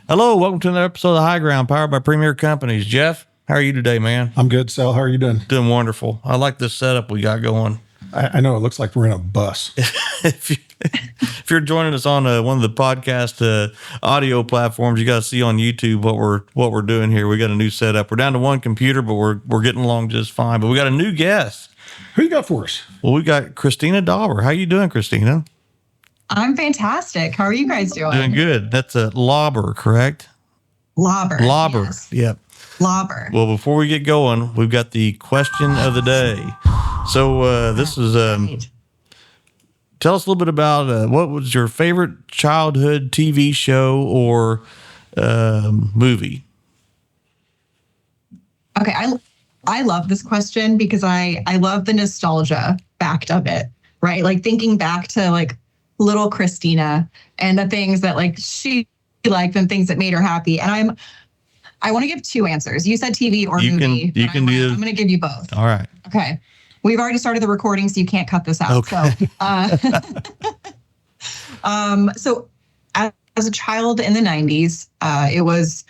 Hello, welcome to another episode of The High Ground, powered by Premier Companies. Jeff, how are you today, man? I'm good, Sal. How are you doing? Doing wonderful. I like this setup we got going. I know it looks like we're in a bus. If you're joining us on one of the podcast audio platforms, you got to see on YouTube what we're doing here. We got a new setup. We're down to one computer, but we're getting along just fine. But we got a new guest. Who you got for us? Well, we got Christina Lauber. How you doing, Christina? I'm fantastic. How are you guys doing? Doing good. That's a Lauber, correct? Lauber. Yes. Yep. Lauber. Well, before we get going, we've got the question of the day. So this is tell us a little bit about what was your favorite childhood TV show or movie? Okay, I love this question because I love the nostalgia backed of it, right? Like thinking back to like little Christina and the things that like she liked and things that made her happy. And I want to give two answers. You said TV or movie. I'm going to give you both. All right. Okay. We've already started the recording, so you can't cut this out. Okay. So as a child in the 90s, it was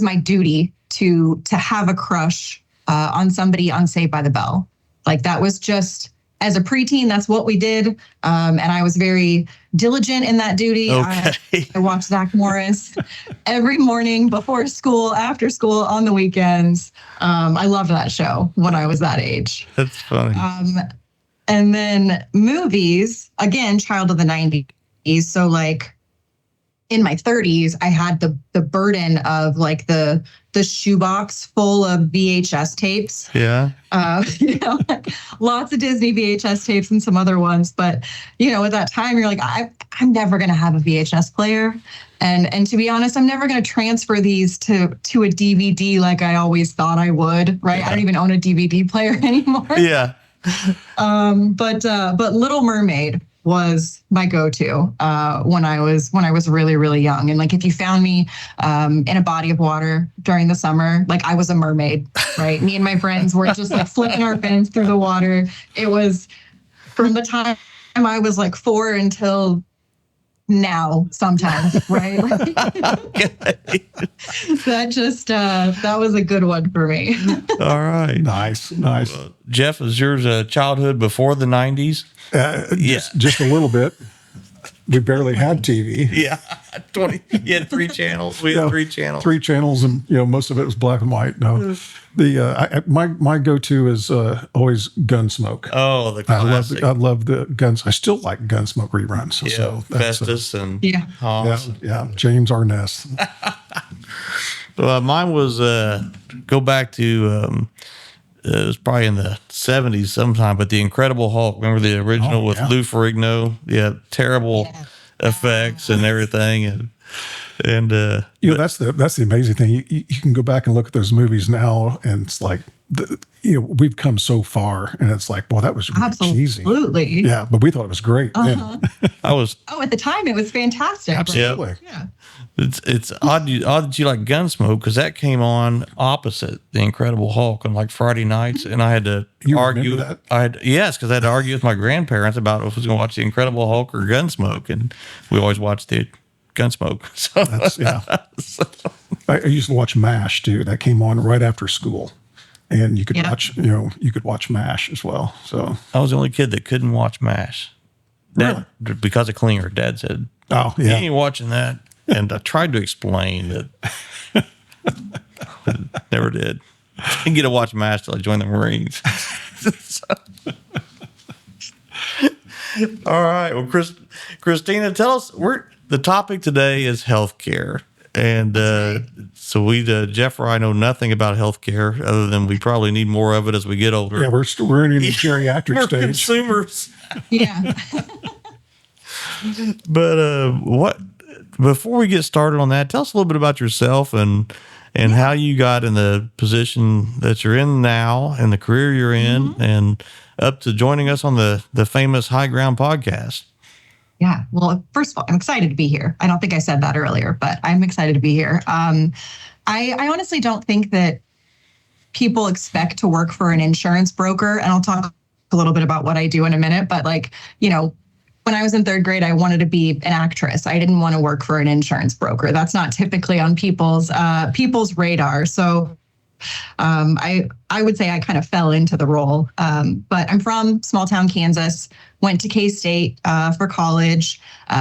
my duty to have a crush on somebody on Saved by the Bell. Like that was just, as a preteen, that's what we did. And I was very diligent in that duty. Okay. I watched Zach Morris every morning, before school, after school, on the weekends. I loved that show when I was that age. That's funny. And then movies, again, child of the 90s. So like in my 30s, I had the burden of like the shoebox full of VHS tapes. Yeah. Like lots of Disney VHS tapes and some other ones. But, at that time, you're like, I'm never going to have a VHS player. And to be honest, I'm never going to transfer these to a DVD like I always thought I would, right? Yeah. I don't even own a DVD player anymore. Yeah. But Little Mermaid was my go-to when I was really, really young. And like if you found me in a body of water during the summer, like I was a mermaid, right? Me and my friends were just like flipping our fins through the water. It was from the time I was like 4 until now sometimes, right? That was a good one for me. All right. Nice. Jeff, is yours a childhood before the 90s? Just a little bit. We barely had TV. Yeah. You had 3 channels. We had 3 channels. 3 channels, and most of it was black and white. No, my go-to is always Gunsmoke. Oh, the classic. I love the guns. I still like Gunsmoke reruns. Yeah, so Festus and Hans. Yeah, James Arness. Well, mine was go back to it was probably in the 70s sometime, but the Incredible Hulk. Remember the original with Lou Ferrigno? Yeah, terrible effects and everything, and that's the amazing thing. You can go back and look at those movies now, and it's like we've come so far, and it's like, well, that was really cheesy. Absolutely. Yeah, but we thought it was great. Uh-huh. At the time it was fantastic. Absolutely. Right? Yeah. It's odd that you like Gunsmoke, because that came on opposite the Incredible Hulk on like Friday nights, and I had to argue. That? Because I had to argue with my grandparents about if I was going to watch the Incredible Hulk or Gunsmoke, and we always watched the Gunsmoke. So I used to watch MASH too. That came on right after school, and you could watch MASH as well. So I was the only kid that couldn't watch MASH. Really? Because of Klinger. Dad said, "Oh yeah, he ain't watching that." And I tried to explain that, but never did. I didn't get to watch MASH till I joined the Marines. All right. Well, Christina, tell us. The topic today is healthcare, and so Jeff or I know nothing about healthcare other than we probably need more of it as we get older. Yeah, we're in the geriatric we're stage. Consumers. Yeah. But before we get started on that, tell us a little bit about yourself and how you got in the position that you're in now and the career you're in, and up to joining us on the famous High Ground podcast. Yeah. Well, first of all, I'm excited to be here. I don't think I said that earlier, but I'm excited to be here. I honestly don't think that people expect to work for an insurance broker, and I'll talk a little bit about what I do in a minute, but when I was in third grade, I wanted to be an actress. I didn't want to work for an insurance broker. That's not typically on people's radar. So I would say I kind of fell into the role. But I'm from small town Kansas, went to K-State for college.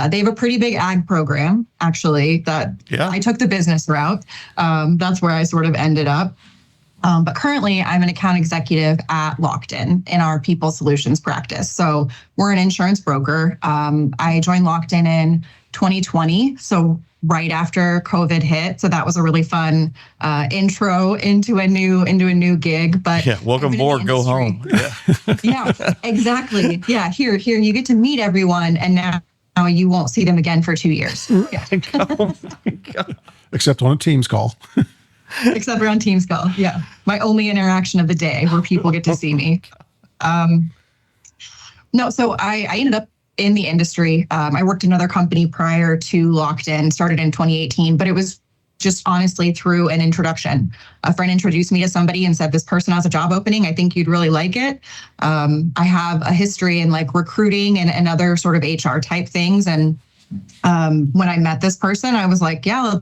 They have a pretty big ag program, actually, that I took the business route. That's where I sort of ended up. But currently, I'm an account executive at Lockton in our People Solutions practice. So we're an insurance broker. I joined Lockton in 2020, so right after COVID hit. So that was a really fun intro into a new gig. But welcome aboard, go home. Yeah, exactly. Yeah, here you get to meet everyone, and now you won't see them again for 2 years. Yeah. Oh my God. Except on a Teams call. Except for on Teams call. Yeah. My only interaction of the day where people get to see me. So I ended up in the industry. I worked in another company prior to Lockton, started in 2018, but it was just honestly through an introduction. A friend introduced me to somebody and said, this person has a job opening. I think you'd really like it. I have a history in like recruiting and other sort of HR type things. And when I met this person, I was like, yeah,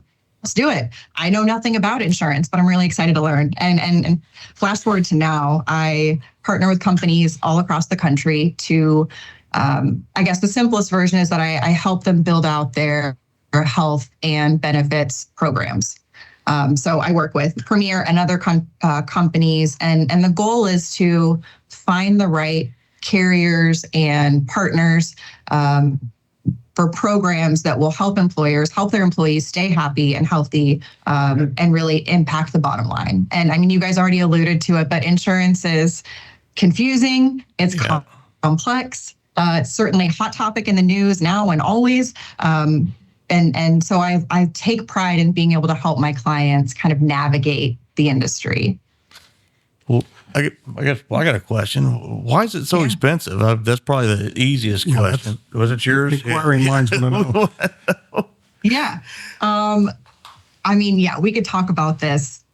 let's do it. I know nothing about insurance, but I'm really excited to learn. And flash forward to now, I partner with companies all across the country to, I guess the simplest version is that I help them build out their health and benefits programs. So I work with Premier and other companies, and the goal is to find the right carriers and partners for programs that will help employers, help their employees stay happy and healthy, and really impact the bottom line. And I mean, you guys already alluded to it, but insurance is confusing. It's complex. It's certainly a hot topic in the news now and always. And so I take pride in being able to help my clients kind of navigate the industry. Well, I got a question. Why is it so expensive? That's probably the easiest question. Was it yours? Inquiring minds want to know. Yeah. I mean, we could talk about this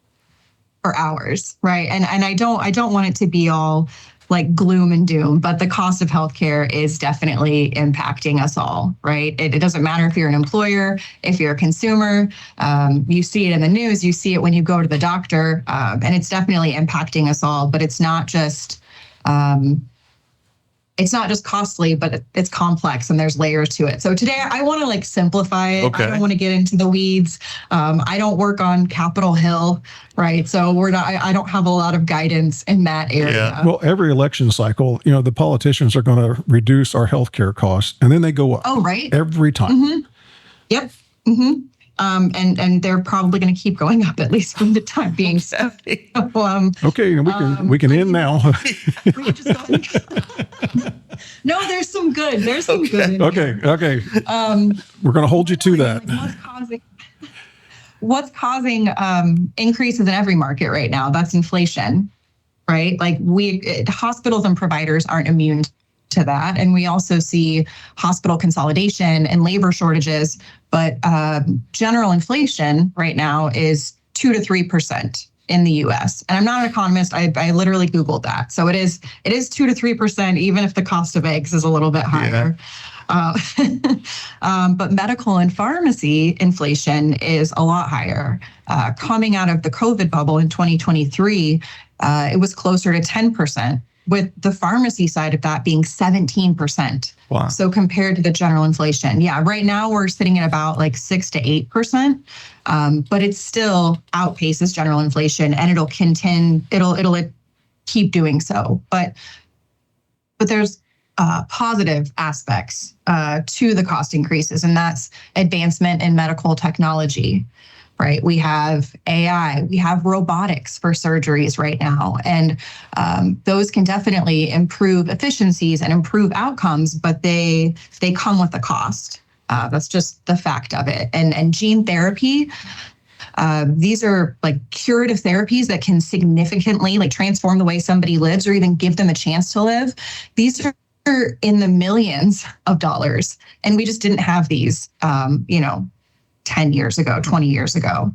for hours, right? And I don't want it to be all like gloom and doom, but the cost of healthcare is definitely impacting us all, right? It doesn't matter if you're an employer, if you're a consumer, you see it in the news, you see it when you go to the doctor, and it's definitely impacting us all, but it's not just costly, but it's complex and there's layers to it. So today I want to like simplify it. Okay. I don't want to get into the weeds. I don't work on Capitol Hill, right? So I don't have a lot of guidance in that area. Yeah. Well, every election cycle, the politicians are going to reduce our healthcare costs and then they go up. Oh, right. Every time. Mm-hmm. Yep. Mm-hmm. And they're probably going to keep going up at least for the time being. So, okay, we can end now. We can just go no, there's some good. There's some good. Okay. We're going to hold you to that. What's causing increases in every market right now? That's inflation, right? Like hospitals and providers aren't immune to that. And we also see hospital consolidation and labor shortages, but general inflation right now is 2 to 3% in the US. And I'm not an economist. I literally Googled that. So it is 2 to 3%, even if the cost of eggs is a little bit higher. But medical and pharmacy inflation is a lot higher. Coming out of the COVID bubble in 2023, it was closer to 10%. With the pharmacy side of that being 17%. Wow. So compared to the general inflation. Right now we're sitting at about like 6 to 8%, but it still outpaces general inflation and it'll keep doing so. But there's positive aspects to the cost increases, and that's advancement in medical technology. Right. We have AI, we have robotics for surgeries right now, and those can definitely improve efficiencies and improve outcomes, but they come with a cost. That's just the fact of it. And gene therapy, these are like curative therapies that can significantly like transform the way somebody lives or even give them a chance to live. These are in the millions of dollars, and we just didn't have these, 10 years ago, 20 years ago.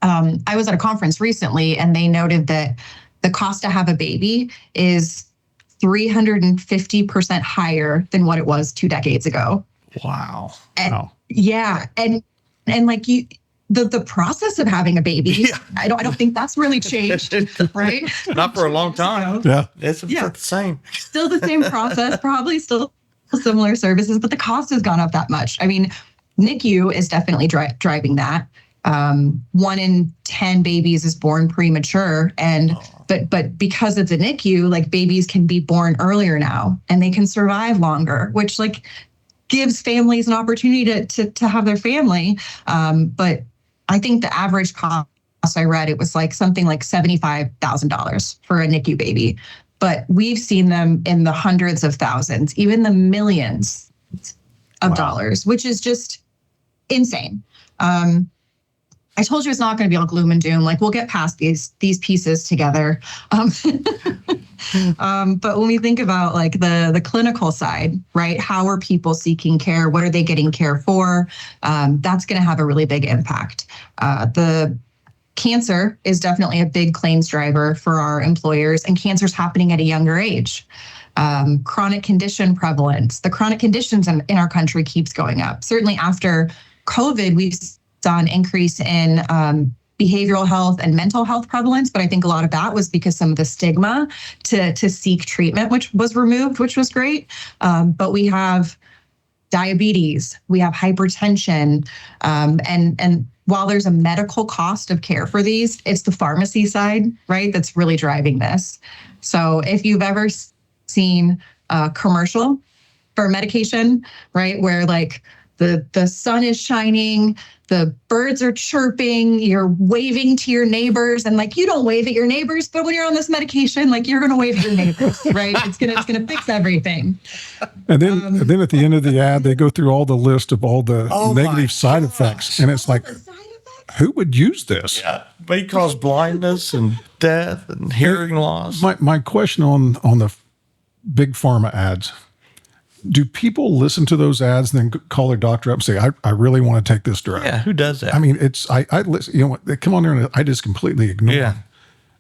I was at a conference recently and they noted that the cost to have a baby is 350% higher than what it was 2 decades ago. Wow. And, Wow. yeah. And like the process of having a baby, I don't think that's really changed, right? Not for a long time. Yeah. It's the same. Still the same process, probably still similar services, but the cost has gone up that much. I mean, NICU is definitely driving that. 1 in 10 babies is born premature, and but because it's a NICU, like babies can be born earlier now, and they can survive longer, which like gives families an opportunity to have their family. But I think the average cost I read, it was like something like $75,000 for a NICU baby. But we've seen them in the hundreds of thousands, even the millions of dollars, which is just insane. I told you it's not going to be all gloom and doom. Like we'll get past these pieces together. But when we think about like the clinical side, right? How are people seeking care? What are they getting care for? That's going to have a really big impact. The cancer is definitely a big claims driver for our employers, and cancer is happening at a younger age. Chronic condition prevalence, the chronic conditions in our country keeps going up. Certainly after COVID, we've saw an increase in behavioral health and mental health prevalence, but I think a lot of that was because some of the stigma to seek treatment, which was removed, which was great. But we have diabetes, we have hypertension, and while there's a medical cost of care for these, it's the pharmacy side, right, that's really driving this. So if you've ever seen a commercial for medication, right, where like the sun is shining, the birds are chirping, you're waving to your neighbors, and like you don't wave at your neighbors, but when you're on this medication, like you're gonna wave at your neighbors, right? It's gonna fix everything. And then at the end of the ad, they go through all the list of all the negative side effects, and it's like, who would use this? Yeah, may cause blindness and death and hearing loss. My question on the big pharma ads. Do people listen to those ads and then call their doctor up and say, I really want to take this drug? Yeah, who does that? I mean, I listen, you know what, they come on there and I just completely ignore them.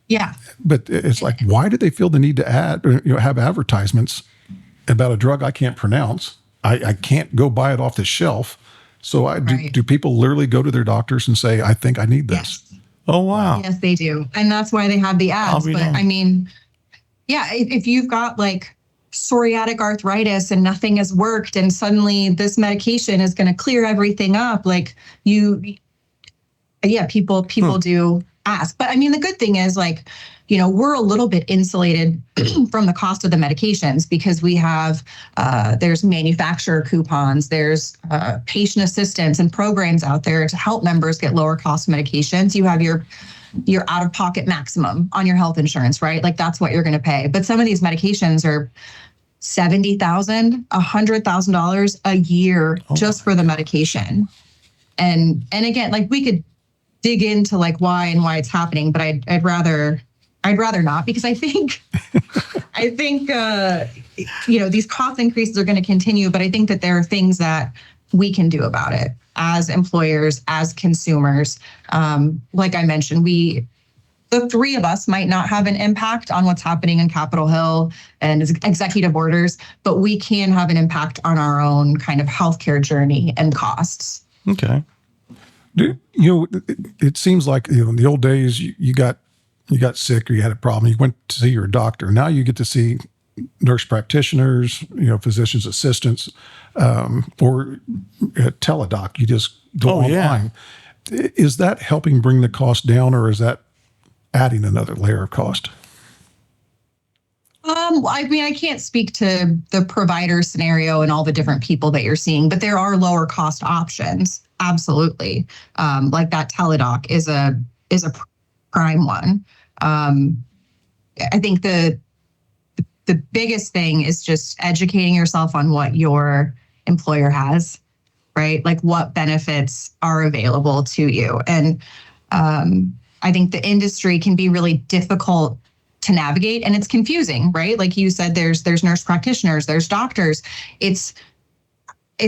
Yeah. But it's like, why do they feel the need to have advertisements about a drug I can't pronounce? I can't go buy it off the shelf. So do people literally go to their doctors and say, I think I need this? Yes. Oh, wow. Yes, they do. And that's why they have the ads. But I mean, yeah, if you've got like psoriatic arthritis and nothing has worked, and suddenly this medication is going to clear everything up, like people do ask. But I mean, the good thing is like, you know, we're a little bit insulated from the cost of the medications because we have, there's manufacturer coupons, there's patient assistance and programs out there to help members get lower cost medications. You have your out-of-pocket maximum on your health insurance, right? Like that's what you're going to pay. But some of these medications are $70,000, $100,000 a year just for the medication. And again, like we could dig into like why it's happening, but I'd rather not, because I think you know, these cost increases are going to continue, but I think that there are things that we can do about it as employers, as consumers. Like I mentioned, the three of us might not have an impact on what's happening in Capitol Hill and executive orders, but we can have an impact on our own kind of healthcare journey and costs. Okay. You know, it seems like, you know, in the old days, you got sick or you had a problem, you went to see your doctor. Now you get to see nurse practitioners, you know, physician's assistants, or teledoc. You just go online. Yeah. Is that helping bring the cost down, or is that adding another layer of cost? I mean, I can't speak to the provider scenario and all the different people that you're seeing, but there are lower cost options. Absolutely. Like that teledoc is a prime one. I think the biggest thing is just educating yourself on what your employer has, right? Like what benefits are available to you. And I think the industry can be really difficult to navigate, and it's confusing, right? Like you said, there's nurse practitioners, there's doctors. It's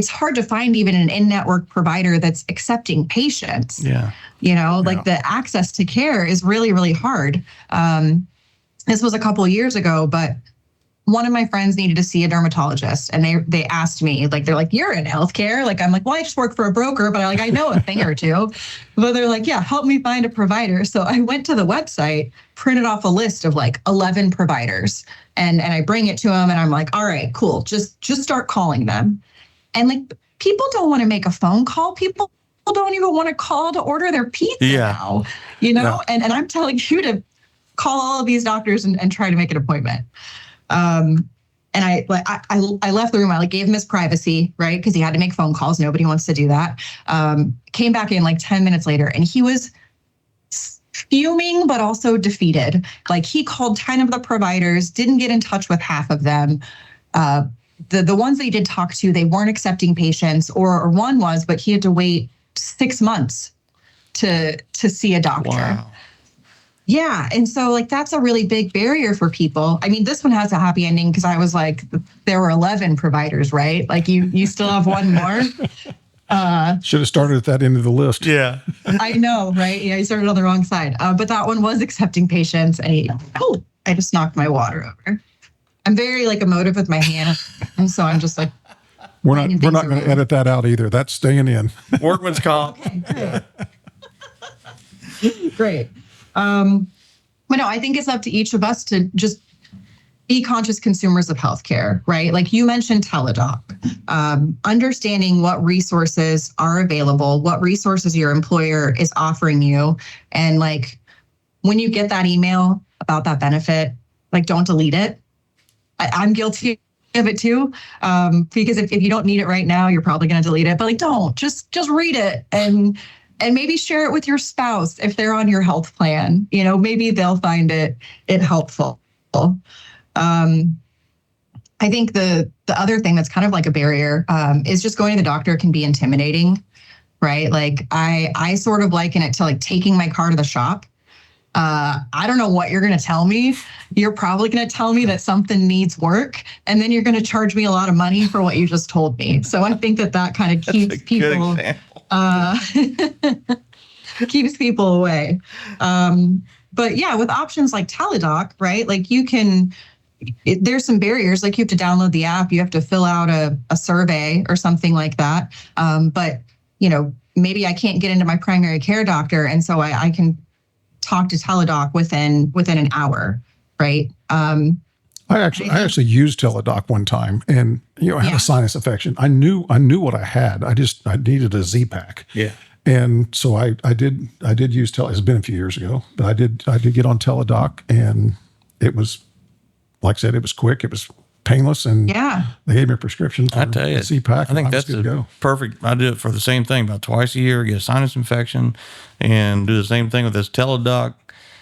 hard to find even an in-network provider that's accepting patients. Yeah. You know, like the access to care is really, really hard. This was a couple of years ago, but one of my friends needed to see a dermatologist, and they asked me, like, they're like, you're in healthcare? Like, I'm like, well, I just work for a broker, but I know a thing or two. But they're like, yeah, help me find a provider. So I went to the website, printed off a list of like 11 providers, and I bring it to them, and I'm like, all right, cool. Just start calling them. And like, people don't want to make a phone call. People don't even want to call to order their pizza now, and I'm telling you to call all of these doctors and try to make an appointment. And I left the room. I gave him his privacy, right? Because he had to make phone calls. Nobody wants to do that. Came back in like 10 minutes later, and he was fuming, but also defeated. Like, he called 10 of the providers, didn't get in touch with half of them. The ones they did talk to, they weren't accepting patients, or one was, but he had to wait 6 months to see a doctor. Wow. Yeah. And so like, that's a really big barrier for people. I mean, this one has a happy ending because I was like, there were 11 providers, right? Like you still have one more. Should have started at that end of the list. Yeah. I know, right? Yeah, you started on the wrong side. But that one was accepting patients, and I just knocked my water over. I'm very like emotive with my hand, and so I'm just like, we're not going to edit that out either. That's staying in. Workman's comp. Okay, great. But no, I think it's up to each of us to just be conscious consumers of healthcare, right? Like you mentioned Teledoc, understanding what resources are available, what resources your employer is offering you. And like, when you get that email about that benefit, like, don't delete it. I'm guilty of it too. Because if you don't need it right now, you're probably going to delete it, but like, don't just read it and maybe share it with your spouse if they're on your health plan. Maybe they'll find it helpful. I think the other thing that's kind of like a barrier is just going to the doctor can be intimidating, right? Like I sort of liken it to like taking my car to the shop. I don't know what you're going to tell me. You're probably going to tell me that something needs work, and then you're going to charge me a lot of money for what you just told me. So I think that kind of keeps people keeps people away. But yeah, with options like Teledoc, right? Like there's some barriers. Like you have to download the app, you have to fill out a survey or something like that. But maybe I can't get into my primary care doctor, and so I can talk to Teledoc within an hour, right? I actually used Teledoc one time, and I had a sinus infection. I knew what I had. I needed a Z-Pack. Yeah. And so I did use Teledoc. It's been a few years ago, but I did get on Teledoc, and it was, like I said, it was quick, it was painless, and they gave me a prescription for I tell you, Z-Pack. I think that's perfect. I do it for the same thing about twice a year, get a sinus infection, and do the same thing with this Teledoc.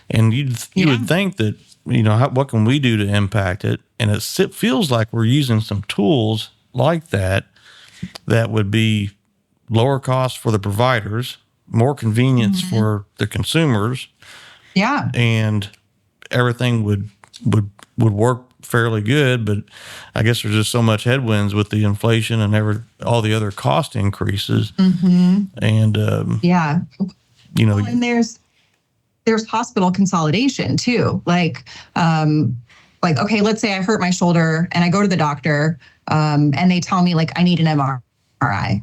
And you would think that, what can we do to impact it? And it feels like we're using some tools like that would be lower cost for the providers, more convenience for the consumers. Yeah. And everything would work fairly good, but I guess there's just so much headwinds with the inflation and all the other cost increases. And and there's hospital consolidation too. Like okay, let's say I hurt my shoulder and I go to the doctor, and they tell me like I need an MRI.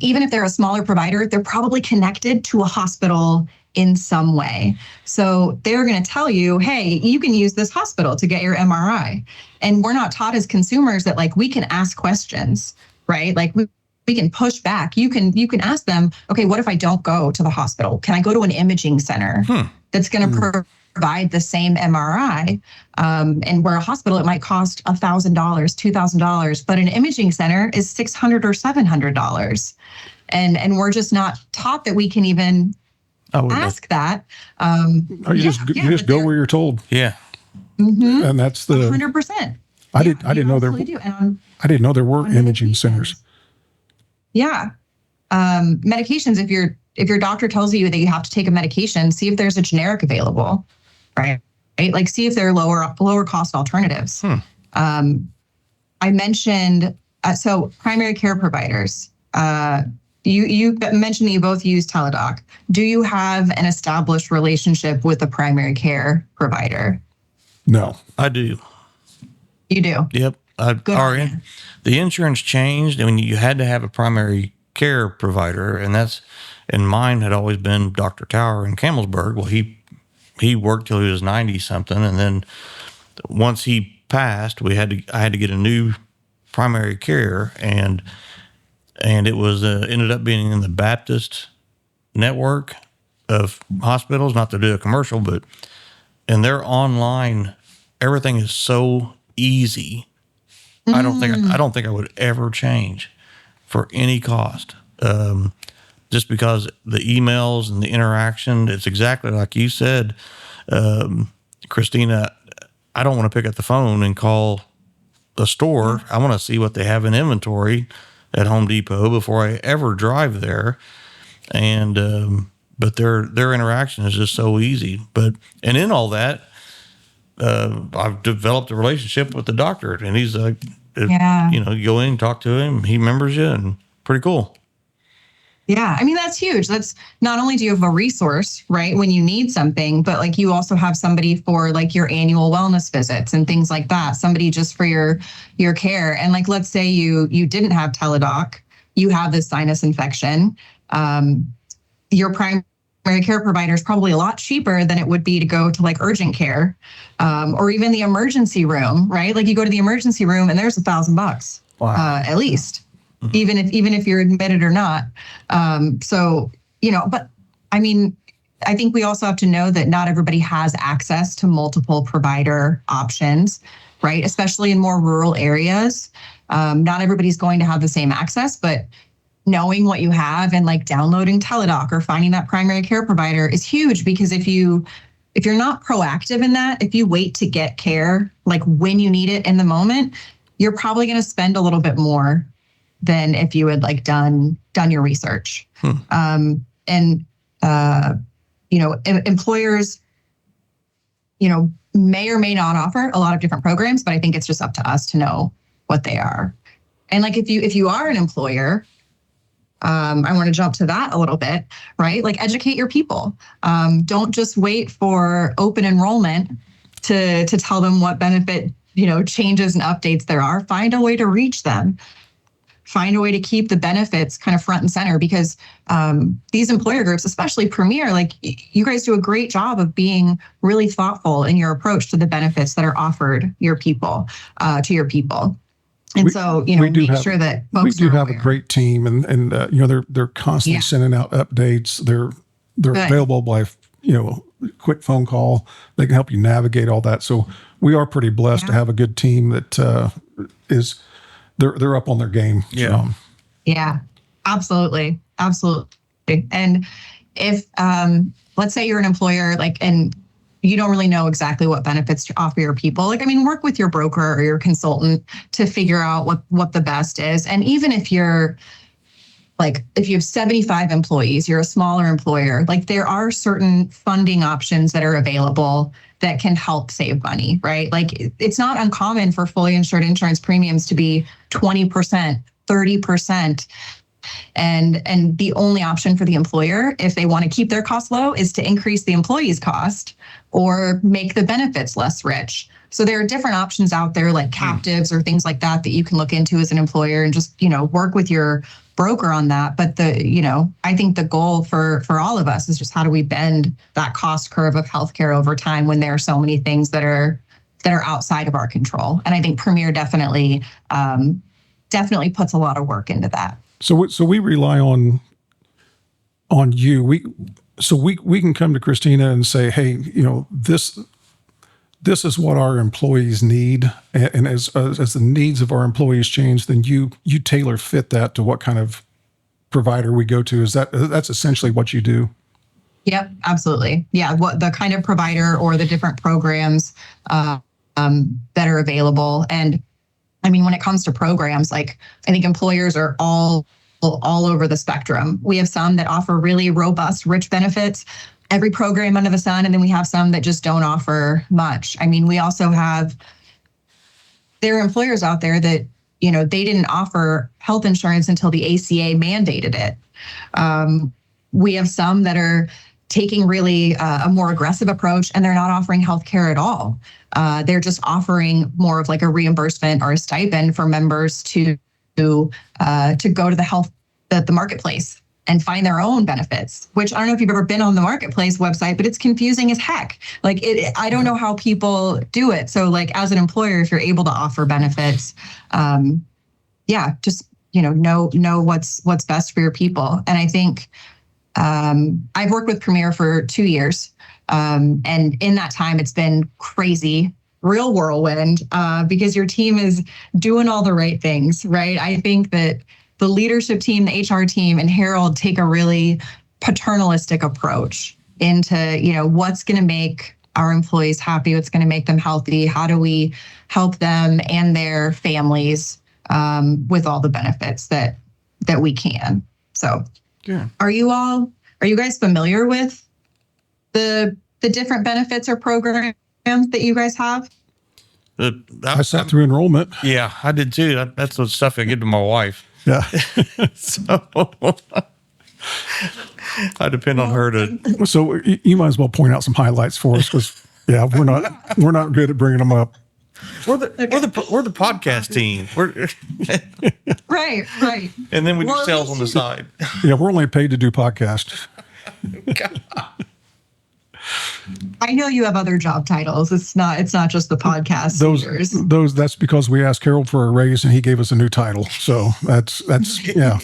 Even if they're a smaller provider, they're probably connected to a hospital in some way. So they're going to tell you, hey, you can use this hospital to get your MRI. And we're not taught as consumers that like we can ask questions, right? Like we can push back. You can ask them, okay, what if I don't go to the hospital? Can I go to an imaging center that's going to provide the same MRI? And where a hospital, it might cost $1,000, $2,000, but an imaging center is $600 or $700. And we're just not taught that we can even ask that. You just go where you're told. Yeah. And that's the 100%. I didn't know there were imaging centers. Yeah. Medications, if your doctor tells you that you have to take a medication, see if there's a generic available, right? Like see if there are lower cost alternatives. I mentioned, so primary care providers, you mentioned that you both use Teledoc. Do you have an established relationship with a primary care provider? No. I do. You do. Yep. Good on you. The insurance changed, and you had to have a primary care provider, and mine had always been Dr. Tower in Campbellsburg. Well, he worked till he was 90 something, and then once he passed, I had to get a new primary care, and it was ended up being in the Baptist network of hospitals. Not to do a commercial, but and their online, everything is so easy. I don't think I would ever change for any cost. Just because the emails and the interaction, it's exactly like you said, Christina. I don't want to pick up the phone and call the store. I want to see what they have in inventory at Home Depot before I ever drive there. And but their interaction is just so easy. And in all that, I've developed a relationship with the doctor, and he's like, you go in and talk to him, he remembers you, and pretty cool. Yeah. I mean, that's huge. That's not only do you have a resource, right, when you need something, but like you also have somebody for like your annual wellness visits and things like that, somebody just for your care. And like, let's say you didn't have Teledoc, you have this sinus infection, your primary care provider is probably a lot cheaper than it would be to go to like urgent care, or even the emergency room, right? Like you go to the emergency room and there's $1,000 at least. Even if you're admitted or not. So, but I mean, I think we also have to know that not everybody has access to multiple provider options, right? Especially in more rural areas. Not everybody's going to have the same access, but knowing what you have and like downloading Teledoc or finding that primary care provider is huge, because if you're not proactive in that, if you wait to get care, like when you need it in the moment, you're probably going to spend a little bit more than if you had like done your research. Employers, may or may not offer a lot of different programs, but I think it's just up to us to know what they are. And like, if you are an employer, I want to jump to that a little bit, right? Like educate your people. Don't just wait for open enrollment to tell them what benefit, changes and updates there are. Find a way to reach them. Find a way to keep the benefits kind of front and center, because these employer groups, especially Premier, like you guys do a great job of being really thoughtful in your approach to the benefits that are offered your people, to your people. And make sure that folks we do have a great team, and they're constantly sending out updates. They're available by quick phone call. They can help you navigate all that. So we are pretty blessed to have a good team that is. They're up on their game. Yeah. Yeah, absolutely. And if, let's say you're an employer, and you don't really know exactly what benefits to offer your people, work with your broker or your consultant to figure out what the best is. And even if you're if you have 75 employees, you're a smaller employer, there are certain funding options that are available that can help save money, right? It's not uncommon for fully insured insurance premiums to be 20%, 30%. And the only option for the employer, if they want to keep their costs low, is to increase the employee's cost or make the benefits less rich. So there are different options out there, like captives or things like that you can look into as an employer, and just, work with your broker on that. But I think the goal for all of us is just how do we bend that cost curve of healthcare over time when there are so many things that are outside of our control. And I think Premier definitely puts a lot of work into that. So we rely on you. We can come to Christina and say, hey, this is what our employees need, and as the needs of our employees change, then you tailor fit that to what kind of provider we go to. That's essentially what you do? Yep, absolutely. Yeah, what the kind of provider or the different programs that are available. And when it comes to programs, I think employers are all over the spectrum. We have some that offer really robust, rich benefits, every program under the sun, and then we have some that just don't offer much. We also there are employers out there that, they didn't offer health insurance until the ACA mandated it. We have some that are taking really a more aggressive approach, and they're not offering healthcare at all. They're just offering more of like a reimbursement or a stipend for members to go to the marketplace and find their own benefits, which I don't know if you've ever been on the marketplace website, but it's confusing as heck. Like I don't know how people do it. So like as an employer, if you're able to offer benefits, just, know what's best for your people. And I think I've worked with Premier for 2 years. And in that time, it's been crazy, real whirlwind, because your team is doing all the right things, right? I think that the leadership team, the HR team, and Harold take a really paternalistic approach into, what's going to make our employees happy, what's going to make them healthy, how do we help them and their families with all the benefits that we can. So, yeah. Are you guys familiar with the different benefits or programs that you guys have? I sat through enrollment. Yeah, I did too. That's the stuff I give to my wife. Yeah. So I depend on her to. So you might as well point out some highlights for us, because we're not good at bringing them up. We're the podcast team. Right. And then we do sales on the side. Yeah, we're only paid to do podcasts. I know you have other job titles. It's not just the podcast. That's because we asked Harold for a raise and he gave us a new title. So that's yeah.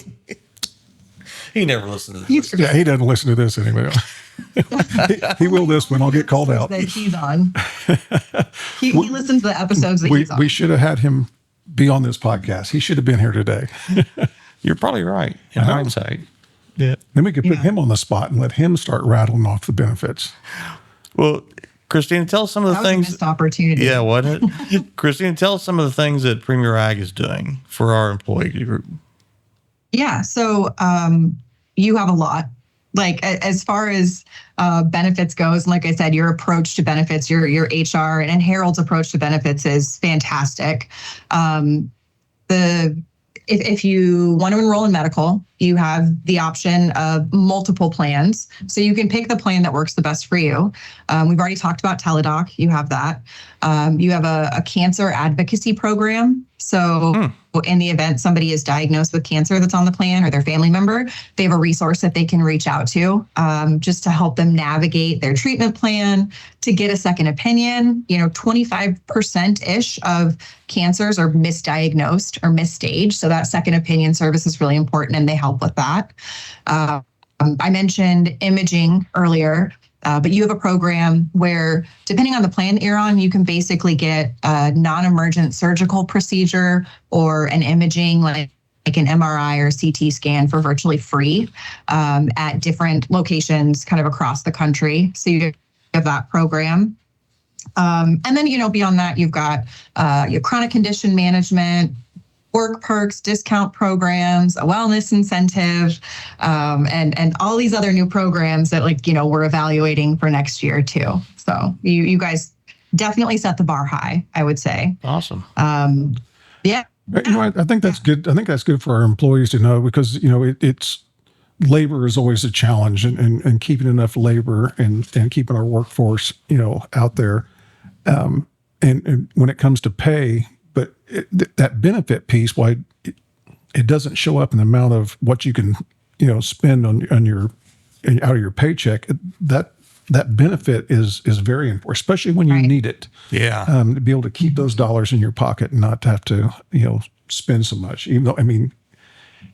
He never listened to this. Yeah, he doesn't listen to this anyway. he will this one. I'll get called out. That he's on. He listens to the episodes that he's on. We should have had him be on this podcast. He should have been here today. You're probably right in hindsight. Yeah. Then we could put him on the spot and let him start rattling off the benefits. Well, Christina, tell us some of the things. A missed opportunity. Yeah, wasn't it? Christina, tell us some of the things that Premier Ag is doing for our employee group. Yeah. So you have a lot. Like as far as benefits goes, and like I said, your approach to benefits, your HR and Harold's approach to benefits is fantastic. If you want to enroll in medical, you have the option of multiple plans. So you can pick the plan that works the best for you. We've already talked about Teledoc. You have that. You have a cancer advocacy program. So in the event somebody is diagnosed with cancer that's on the plan or their family member, they have a resource that they can reach out to just to help them navigate their treatment plan, to get a second opinion. 25%-ish of cancers are misdiagnosed or misstaged. So that second opinion service is really important, and they help with that. I mentioned imaging earlier. But you have a program where, depending on the plan that you're on, you can basically get a non-emergent surgical procedure or an imaging like an MRI or CT scan for virtually free at different locations kind of across the country. So you have that program. And then, beyond that, you've got your chronic condition management, work perks, discount programs, a wellness incentive, and all these other new programs that we're evaluating for next year too. So you guys definitely set the bar high, I would say. Awesome. Yeah. I think that's good. I think that's good for our employees to know, because it's labor is always a challenge, and keeping enough labor and keeping our workforce out there. And when it comes to pay. But that benefit piece, why it doesn't show up in the amount of what you can, spend on your out of your paycheck. That benefit is very important, especially when you need it. Yeah, to be able to keep those dollars in your pocket and not to have to spend so much. Even though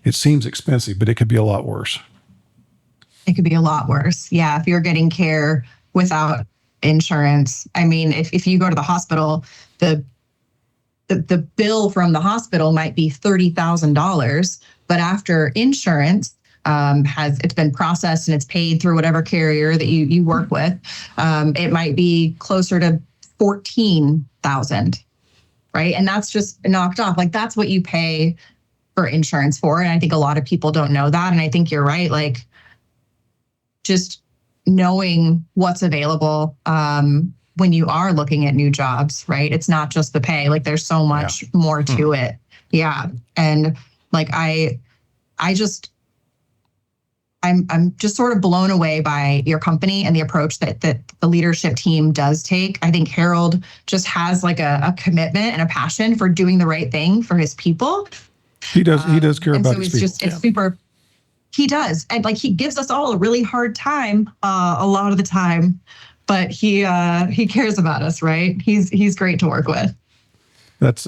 it seems expensive, but it could be a lot worse. It could be a lot worse. Yeah, if you're getting care without insurance, if you go to the hospital, the bill from the hospital might be $30,000, but after insurance it's been processed and it's paid through whatever carrier that you work with, it might be closer to $14,000, right? And that's just knocked off. Like that's what you pay for insurance for. And I think a lot of people don't know that. And I think you're right. Like just knowing what's available, when you are looking at new jobs, right? It's not just the pay. Like there's so much more to it. Yeah. And like I I'm just sort of blown away by your company and the approach that the leadership team does take. I think Harold just has like a commitment and a passion for doing the right thing for his people. He does care about his people. It's super. He does, and like he gives us all a really hard time a lot of the time, but he cares about us, right? He's great to work with. That's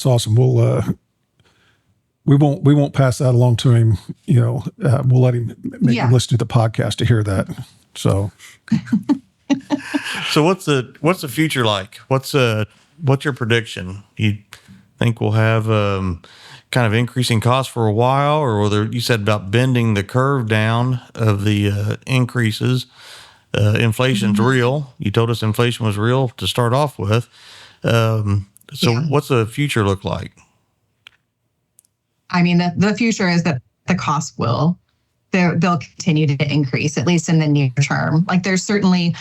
awesome. We won't pass that along to him. We'll let him him listen to the podcast to hear that. So, so what's the future like? What's your prediction? You think we'll have kind of increasing costs for a while, or you said about bending the curve down of the increases? Inflation's real. You told us inflation was real to start off with. What's the future look like? I mean, the future is that the costs they'll continue to increase, at least in the near term. Like there's certainly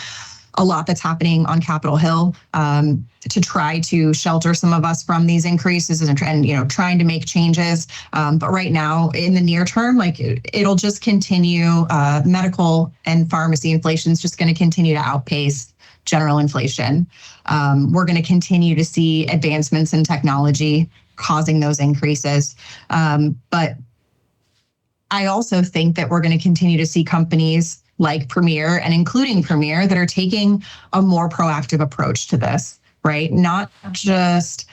a lot that's happening on Capitol Hill to try to shelter some of us from these increases and trying to make changes. But right now, in the near term, like it'll just continue. Medical and pharmacy inflation is just going to continue to outpace general inflation. We're going to continue to see advancements in technology causing those increases. But I also think that we're going to continue to see companies like Premier and including Premier that are taking a more proactive approach to this, right? Not just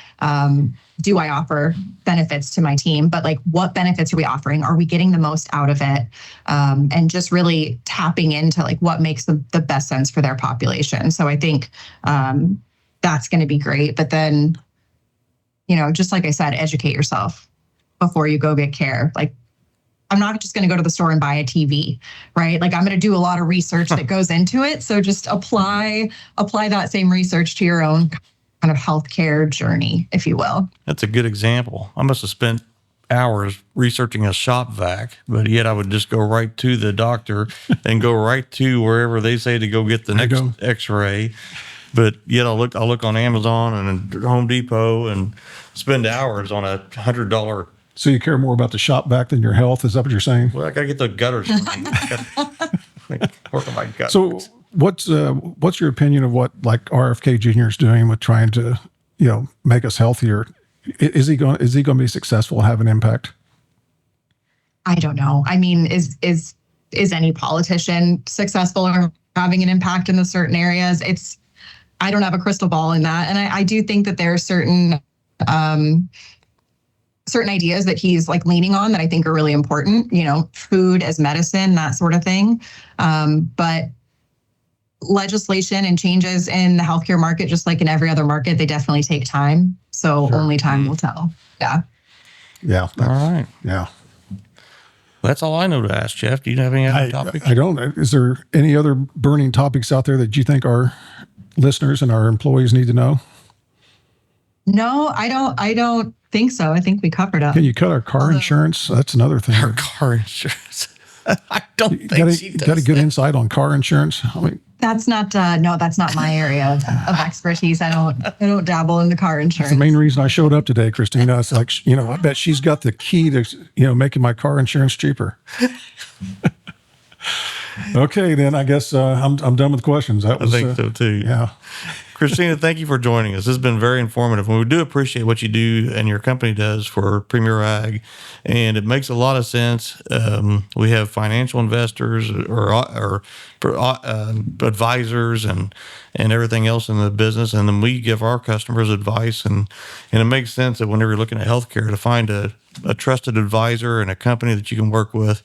do I offer benefits to my team, but like what benefits are we offering? Are we getting the most out of it? And just really tapping into like what makes the best sense for their population. So I think that's going to be great. But then, just like I said, educate yourself before you go get care. Like, I'm not just going to go to the store and buy a TV, right? Like I'm going to do a lot of research that goes into it. So just apply that same research to your own kind of healthcare journey, if you will. That's a good example. I must have spent hours researching a shop vac, but yet I would just go right to the doctor and go right to wherever they say to go get the next X-ray. But yet I'll look on Amazon and Home Depot and spend hours on $100. So you care more about the shop vac than your health? Is that what you're saying? Well, I got to get the gutters clean. Work on my gutters. So what's your opinion of what like RFK Jr. is doing with trying to, make us healthier? Is he going to be successful and have an impact? I don't know. I mean, is any politician successful or having an impact in the certain areas? I don't have a crystal ball in that. And I do think that there are certain ideas that he's like leaning on that I think are really important, food as medicine, that sort of thing. But legislation and changes in the healthcare market, just like in every other market, they definitely take time. So only time will tell. Yeah. Yeah. All right. Yeah. That's all I know to ask, Jeff. Do you have any other topics? I don't. Is there any other burning topics out there that you think our listeners and our employees need to know? No, I don't think so. I think we covered it. Can you cut our car insurance? That's another thing. Our car insurance. I don't think she does. Got a good insight on car insurance? I mean, that's not my area of expertise. I don't dabble in the car insurance. That's the main reason I showed up today, Christina. It's like, I bet she's got the key to, making my car insurance cheaper. Okay, then I guess I'm done with questions. I think so too. Yeah. Christina, thank you for joining us. This has been very informative. And we do appreciate what you do and your company does for Premier Ag. And it makes a lot of sense. We have financial investors or advisors and everything else in the business. And then we give our customers advice. And it makes sense that whenever you're looking at healthcare to find a trusted advisor and a company that you can work with.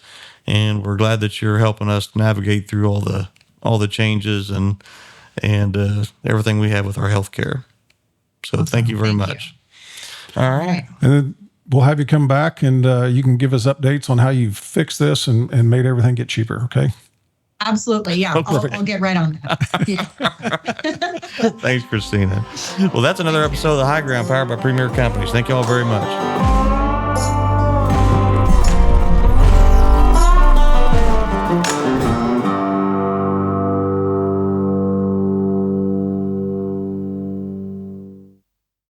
And we're glad that you're helping us navigate through all the changes and everything we have with our healthcare. So thank you very much. All right. And then we'll have you come back and you can give us updates on how you fixed this and made everything get cheaper. Okay. Absolutely. Yeah. I'll get right on that. Yeah. Thanks, Christina. Well, that's another episode of The High Ground powered by Premier Companies. Thank you all very much.